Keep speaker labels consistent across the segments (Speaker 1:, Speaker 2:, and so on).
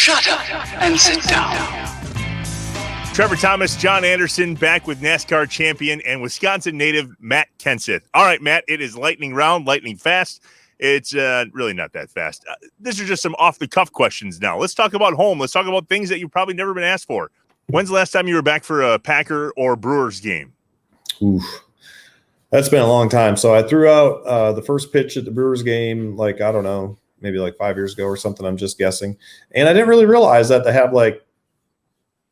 Speaker 1: Shut up and sit down.
Speaker 2: Trevor Thomas, John Anderson, back with NASCAR champion and Wisconsin native Matt Kenseth. All right, Matt, it is lightning round, lightning fast. It's really not that fast. These are just some off-the-cuff questions now. Let's talk about home. Let's talk about things that you've probably never been asked for. When's the last time you were back for a Packer or Brewers game?
Speaker 3: Oof. That's been a long time. So I threw out the first pitch at the Brewers game, like, I don't know, maybe like 5 years ago or something. I'm just guessing. And I didn't really realize that they have like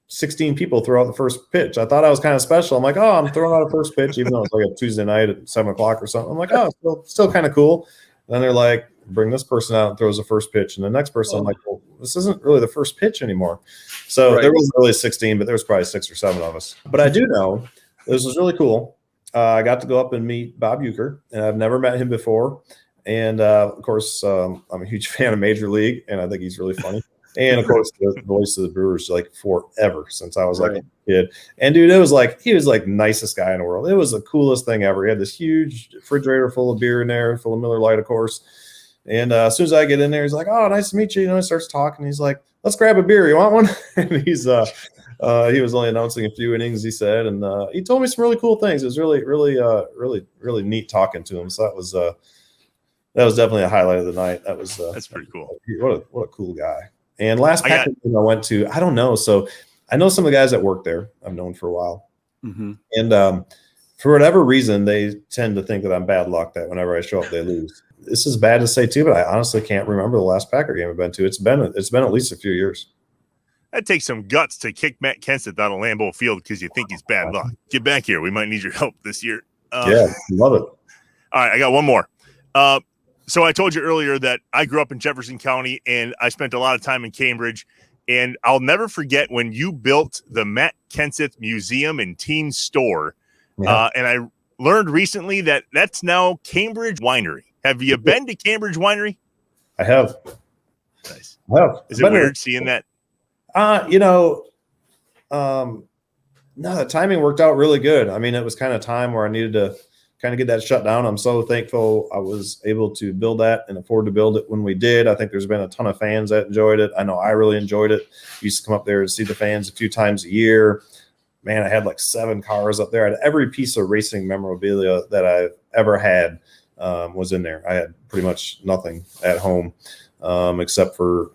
Speaker 3: 16 people throw out the first pitch. I thought I was kind of special. I'm like, oh, I'm throwing out a first pitch, even though it's like a Tuesday night at 7 o'clock or something. I'm like, oh, still kind of cool. Then they're like, bring this person out and throws the first pitch. And the next person, I'm like, well, this isn't really the first pitch anymore. So There wasn't really 16, but there was probably 6 or 7 of us. But I do know this was really cool. I got to go up and meet Bob Uecker, and I've never met him before. And, of course, I'm a huge fan of Major League, and I think he's really funny. And, of course, the voice of the Brewers, like, forever since I was, like, a kid. And, dude, he was, like, nicest guy in the world. It was the coolest thing ever. He had this huge refrigerator full of beer in there, full of Miller Lite, of course. And as soon as I get in there, he's like, oh, nice to meet you. You know, he starts talking. He's like, let's grab a beer. You want one? And he was only announcing a few innings, he said. And he told me some really cool things. It was really neat talking to him. So that was definitely a highlight of the night. That's
Speaker 2: pretty cool.
Speaker 3: What a cool guy. And last Packer game I went to, I don't know. So I know some of the guys that work there. I've known for a while. Mm-hmm. And for whatever reason, they tend to think that I'm bad luck, that whenever I show up, they lose. This is bad to say too, but I honestly can't remember the last Packer game I've been to. It's been at least a few years.
Speaker 2: That takes some guts to kick Matt Kenseth out of Lambeau Field because you think he's bad luck. Get back here. We might need your help this year.
Speaker 3: Yeah, love it.
Speaker 2: All right, I got one more. So I told you earlier that I grew up in Jefferson County, and I spent a lot of time in Cambridge. And I'll never forget when you built the Matt Kenseth Museum and Teen Store. Yeah. And I learned recently that that's now Cambridge Winery. Have you been to Cambridge Winery?
Speaker 3: I have.
Speaker 2: Nice.
Speaker 3: I have.
Speaker 2: Is it weird seeing that?
Speaker 3: No, the timing worked out really good. I mean, it was kind of time where I needed to kind of get that shut down. I'm so thankful I was able to build that and afford to build it when we did. I think there's been a ton of fans that enjoyed it. I know I really enjoyed it. Used to come up there and see the fans a few times a year. Man, I had like 7 cars up there. I had every piece of racing memorabilia that I've ever had was in there. I had pretty much nothing at home except for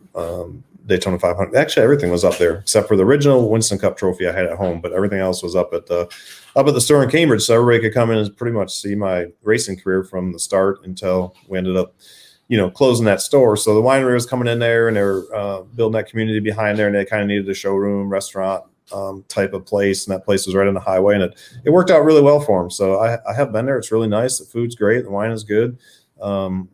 Speaker 3: Daytona 500. Actually, everything was up there except for the original Winston Cup trophy I had at home, but everything else was up at the store in Cambridge, so everybody could come in and pretty much see my racing career from the start until we ended up, closing that store. So the winery was coming in there, and they were building that community behind there, and they kind of needed a showroom, restaurant type of place, and that place was right on the highway, and it worked out really well for him. So I have been there. It's really nice. The food's great. The wine is good.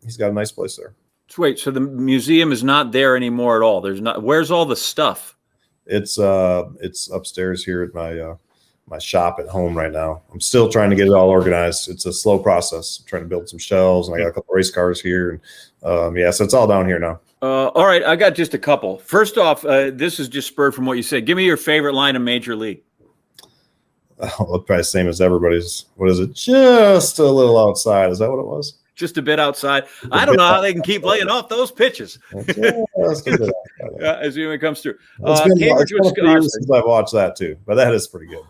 Speaker 3: He's got a nice place there.
Speaker 4: Wait, so the museum is not there anymore at all? There's not. Where's all the stuff?
Speaker 3: It's upstairs here at my shop at home right now. I'm still trying to get it all organized. It's a slow process. I'm trying to build some shelves, and I got a couple race cars here, and so it's all down here now.
Speaker 4: All right, I got just a couple. First off, this is just spurred from what you said. Give me your favorite line of Major League.
Speaker 3: Well, probably the same as everybody's. What is it? Just a little outside. Is that what it was?
Speaker 4: Just a bit outside. I don't know how they can keep laying off those pitches as it comes through.
Speaker 3: Cambridge, Wisconsin. Since I've watched that too, but that is pretty good.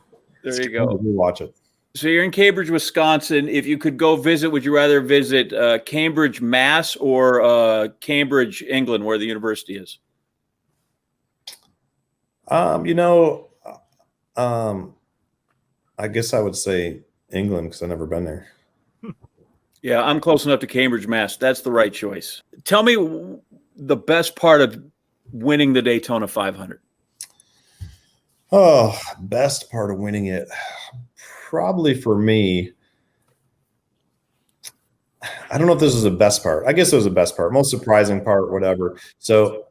Speaker 4: There you go.
Speaker 3: Watch it.
Speaker 4: So you're in Cambridge, Wisconsin. If you could go visit, would you rather visit Cambridge, Mass, or Cambridge, England, where the university is?
Speaker 3: I guess I would say England because I've never been there.
Speaker 4: Yeah, I'm close enough to Cambridge, Mass. That's the right choice. Tell me the best part of winning the Daytona 500.
Speaker 3: Oh, best part of winning it. Probably for me, I don't know if this is the best part. I guess it was the best part, most surprising part, whatever. So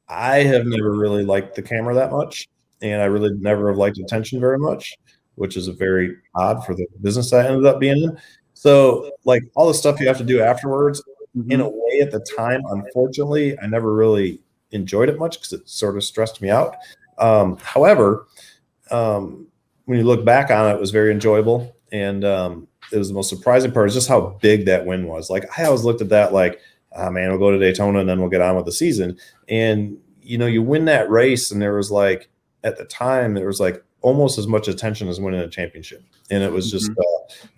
Speaker 3: I have never really liked the camera that much, and I really never have liked attention very much, which is a very odd for the business I ended up being in. So like all the stuff you have to do afterwards, in a way at the time, unfortunately, I never really enjoyed it much because it sort of stressed me out. However, when you look back on it, it was very enjoyable. And it was the most surprising part is just how big that win was. Like I always looked at that like, oh, man, we'll go to Daytona and then we'll get on with the season. And you win that race, and there was like, at the time, there was like almost as much attention as winning a championship. And it was just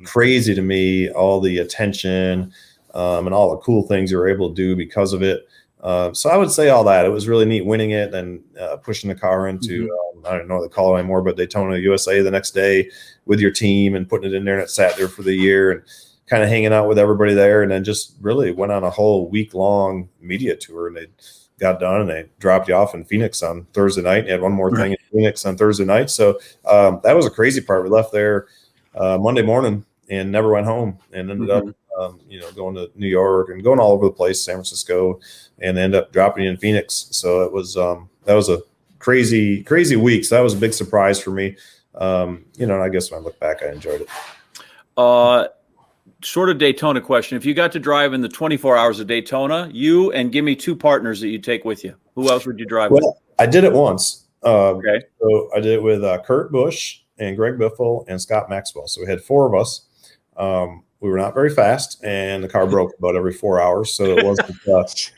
Speaker 3: crazy to me, all the attention and all the cool things you were able to do because of it. So I would say all that. It was really neat winning it and pushing the car into, I don't know what they call it anymore, but Daytona USA the next day with your team and putting it in there, and it sat there for the year and kind of hanging out with everybody there. And then just really went on a whole week-long media tour, and they got done and they dropped you off in Phoenix on Thursday night. You had one more thing in Phoenix on Thursday night. So that was a crazy part. We left there Monday morning and never went home, and ended up going to New York and going all over the place, San Francisco, and ended up dropping in Phoenix. So it was that was a crazy week. So that was a big surprise for me. And I guess when I look back, I enjoyed it.
Speaker 4: Sort of Daytona question. If you got to drive in the 24 hours of Daytona, you and give me 2 partners that you take with you. Who else would you drive with?
Speaker 3: I did it once.
Speaker 4: Okay.
Speaker 3: So I did it with Kurt Busch and Greg Biffle and Scott Maxwell. So we had 4 of us. We were not very fast, and the car broke about every 4 hours. So it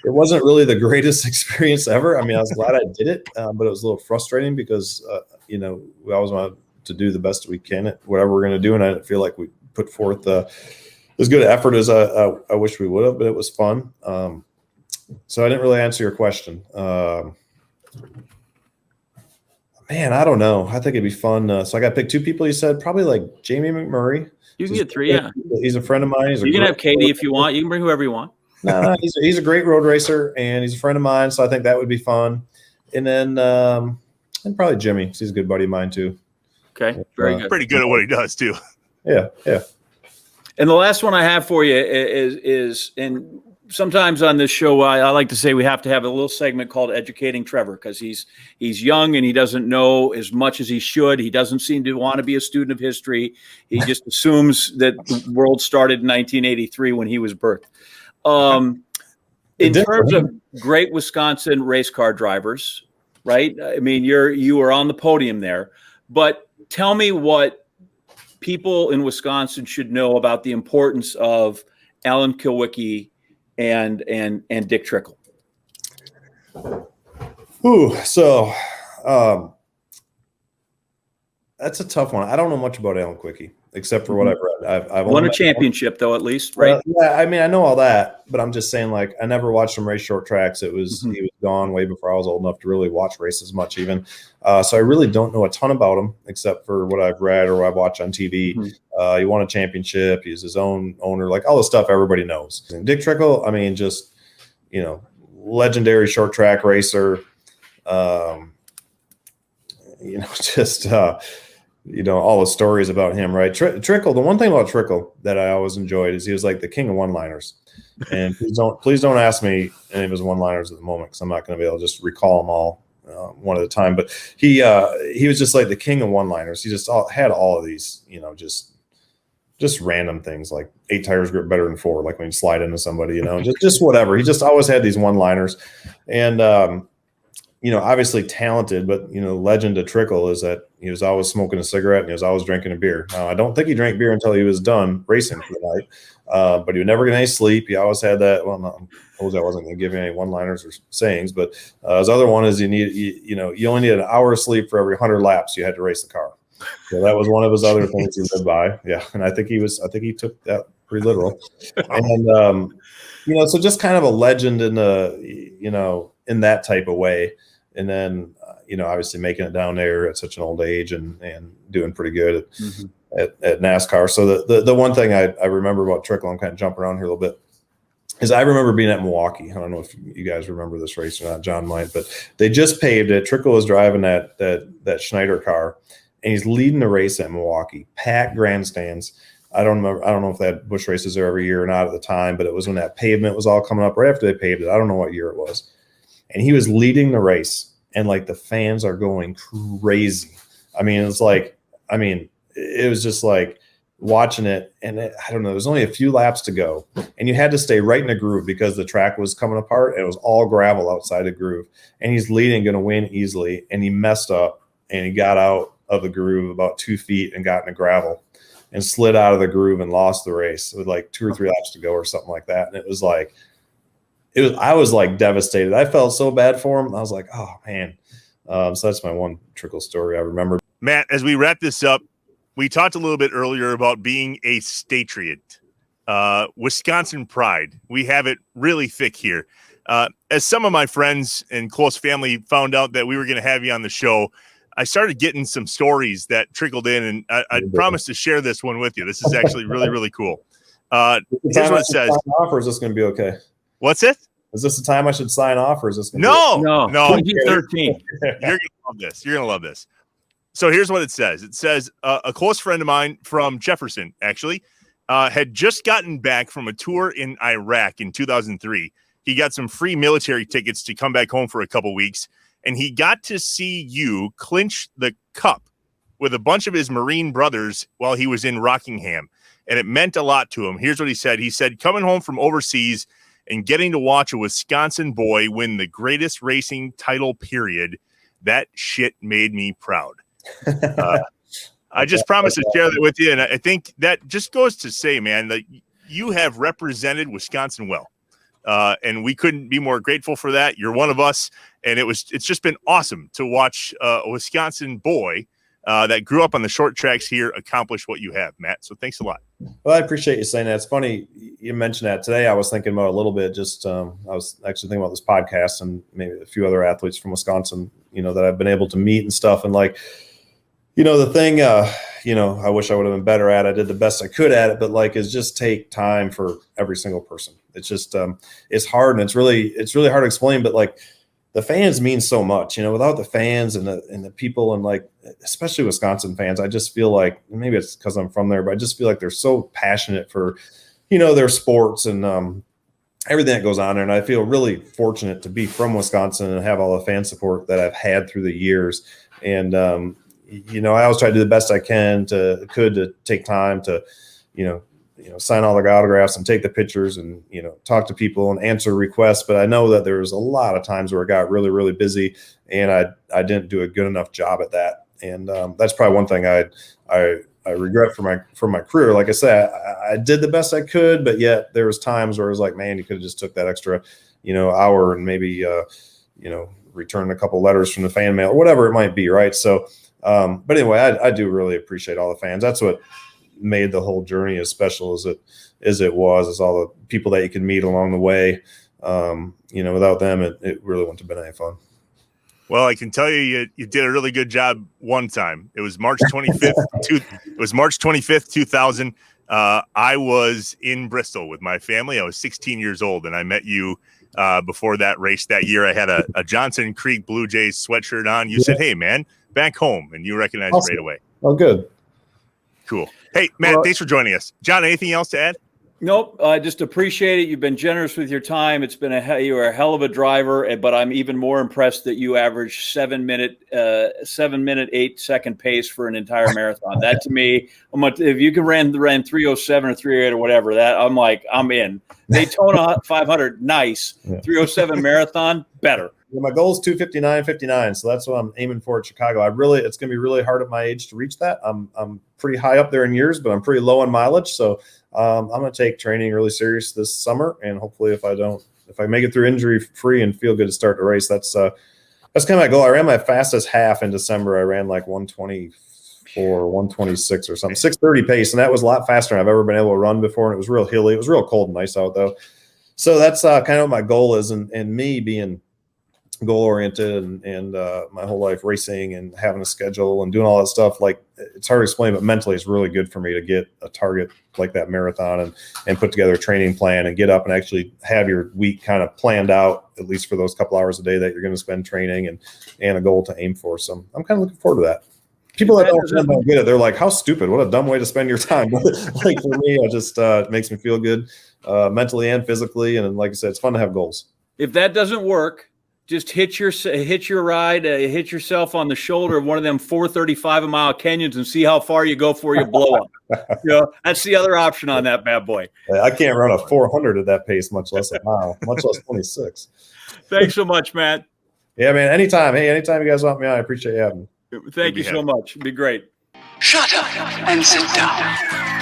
Speaker 3: wasn't really the greatest experience ever. I mean, I was glad I did it, but it was a little frustrating because we always wanted to do the best we can at whatever we're going to do, and I didn't feel like we put forth as good an effort as I wish we would have, but it was fun. So I didn't really answer your question. Man, I don't know. I think it'd be fun. So I got to pick 2 people. You said probably like Jamie McMurray.
Speaker 4: You can get 3, yeah.
Speaker 3: He's a friend of mine.
Speaker 4: You can have Katie if you want. You can bring whoever you want.
Speaker 3: No, he's a great road racer, and he's a friend of mine, so I think that would be fun. And then and probably Jimmy. He's a good buddy of mine too.
Speaker 4: Okay, very good.
Speaker 2: Pretty good at what he does too.
Speaker 3: Yeah.
Speaker 4: And the last one I have for you is and sometimes on this show, I like to say we have to have a little segment called Educating Trevor, because he's young and he doesn't know as much as he should. He doesn't seem to want to be a student of history. He just assumes that the world started in 1983 when he was birthed. In terms of great Wisconsin race car drivers, right? I mean, you were on the podium there, but tell me what people in Wisconsin should know about the importance of Alan Kulwicki and Dick Trickle.
Speaker 3: So that's a tough one. I don't know much about Alan Kulwicki except for what I've read. I've
Speaker 4: won a championship though, at least, right?
Speaker 3: Yeah, I mean, I know all that, but I'm just saying, like, I never watched him race short tracks. He was gone way before I was old enough to really watch races much, even. So I really don't know a ton about him except for what I've read or what I've watched on TV. He won a championship. He's his own owner, like all the stuff everybody knows. And Dick Trickle, I mean, just legendary short track racer. All the stories about him, right? Trickle, the one thing about Trickle that I always enjoyed is he was like the king of one-liners. And please don't ask me any of his one-liners at the moment, because I'm not going to be able to just recall them all one at a time. But he was just like the king of one-liners. He just had all of these, just random things like 8 tires grip better than 4, like when you slide into somebody, just whatever. He just always had these one-liners. And obviously talented, but legend of Trickle is that he was always smoking a cigarette and he was always drinking a beer. Now, I don't think he drank beer until he was done racing for the night, but he would never get any sleep. He always had that. Well, no, I wasn't going to give you any one-liners or sayings, but his other one is you only need an hour of sleep for every 100 laps you had to race the car. So that was one of his other things he lived by. Yeah, and I think he took that pretty literal. And so just kind of a legend in in that type of way. And then, obviously making it down there at such an old age and doing pretty good at NASCAR. So the one thing I remember about Trickle, I'm kind of jumping around here a little bit, is I remember being at Milwaukee. I don't know if you guys remember this race or not. John might, but they just paved it. Trickle was driving that Schneider car, and he's leading the race at Milwaukee. Packed grandstands. I don't know if they had bush races there every year or not at the time, but it was when that pavement was all coming up right after they paved it. I don't know what year it was. And he was leading the race, and like the fans are going crazy. I mean, it was just like watching it. And I don't know, there's only a few laps to go, and you had to stay right in the groove because the track was coming apart. And it was all gravel outside the groove, and he's leading, going to win easily. And he messed up, and he got out of the groove about 2 feet and got in the gravel and slid out of the groove and lost the race with like 2 or 3 laps to go or something like that. And it was like, I was like devastated. I felt so bad for him. I was like, oh man. So that's my one trickle story I remember.
Speaker 2: Matt, as we wrap this up, we talked a little bit earlier about being a Statriot. Wisconsin pride. We have it really thick here. As some of my friends and close family found out that we were going to have you on the show, I started getting some stories that trickled in, and I promised to share this one with you. This is actually really, really cool. Here's what it says.
Speaker 3: Or is this going to be okay?
Speaker 2: What's it?
Speaker 3: Is this the time I should sign off, or is this going to
Speaker 2: No.
Speaker 4: 2013.
Speaker 2: You're going to love this. You're going to love this. So here's what it says. It says, a close friend of mine from Jefferson, actually, had just gotten back from a tour in Iraq in 2003. He got some free military tickets to come back home for a couple weeks, and he got to see you clinch the cup with a bunch of his Marine brothers while he was in Rockingham, and it meant a lot to him. Here's what he said. He said, coming home from overseas and getting to watch a Wisconsin boy win the greatest racing title period, that shit made me proud. I just promised to share that with you, and I think that just goes to say, man, that you have represented Wisconsin well, and we couldn't be more grateful for that. You're one of us, and it's just been awesome to watch a Wisconsin boy that grew up on the short tracks here accomplish what you have, Matt. So thanks a lot.
Speaker 3: Well, I appreciate you saying that. It's funny you mentioned that today. I was thinking about it a little bit. Just I was actually thinking about this podcast and maybe a few other athletes from Wisconsin, that I've been able to meet and stuff. And like, the thing, I wish I would have been better at. I did the best I could at it, but like, is just take time for every single person. It's just it's hard, and it's really hard to explain. But like, the fans mean so much, without the fans and the people, and like, especially Wisconsin fans, I just feel like, maybe it's because I'm from there, but I just feel like they're so passionate for, their sports and everything that goes on there. And I feel really fortunate to be from Wisconsin and have all the fan support that I've had through the years. And, I always try to do the best I can to take time to, sign all the autographs and take the pictures and, talk to people and answer requests. But I know that there's a lot of times where it got really, really busy, and I didn't do a good enough job at that. And that's probably one thing I regret for my career. Like I said, I did the best I could, but yet there was times where it was like, man, you could have just took that extra, hour and maybe, returned a couple letters from the fan mail or whatever it might be. Right. So, but anyway, I do really appreciate all the fans. That's what made the whole journey as special as it was, is all the people that you can meet along the way. Without them, it really wouldn't have been any fun.
Speaker 2: Well, I can tell you did a really good job one time. It was March 25th, 2000. I was in Bristol with my family. I was 16 years old, and I met you before that race that year. I had a Johnson Creek Blue Jays sweatshirt on. You said, "Hey, man, back home," and you recognized it right away.
Speaker 3: Oh, good.
Speaker 2: Cool. Hey, Matt, thanks for joining us. John, anything else to add?
Speaker 4: Nope. I just appreciate it. You've been generous with your time. It's been you are a hell of a driver, but I'm even more impressed that you averaged 7 minute 8 second pace for an entire marathon. That to me, if you can ran 3:07 or 3:08 or whatever, that I'm in. Daytona 500, nice. 3:07 marathon, better.
Speaker 3: Yeah, my goal is 2:59.59, so that's what I'm aiming for at Chicago. It's going to be really hard at my age to reach that. I'm pretty high up there in years, but I'm pretty low on mileage. So I'm going to take training really serious this summer, and hopefully, if I make it through injury free and feel good to start the race, that's kind of my goal. I ran my fastest half in December. I ran like 124, 126 or something, 6:30 pace, and that was a lot faster than I've ever been able to run before. And it was real hilly. It was real cold and nice out though. So that's kind of what my goal is, and me being goal oriented and my whole life racing and having a schedule and doing all that stuff. Like, it's hard to explain, but mentally it's really good for me to get a target like that marathon and put together a training plan and get up and actually have your week kind of planned out, at least for those couple hours a day that you're going to spend training and a goal to aim for. So I'm kind of looking forward to that. People that don't get it, they're like, how stupid, what a dumb way to spend your time. Like, for me, it makes me feel good mentally and physically. And like I said, it's fun to have goals.
Speaker 4: If that doesn't work, just hit your ride, hit yourself on the shoulder of one of them 435 a mile Kenyans and see how far you go before you blow up. That's the other option on that bad boy.
Speaker 3: I can't run a 400 at that pace, much less a mile, much less 26.
Speaker 4: Thanks so much, Matt.
Speaker 3: Yeah, man. Anytime. Hey, anytime you guys want me on, I appreciate you having me.
Speaker 4: Thank you so much. It'd be great.
Speaker 1: Shut up and sit down.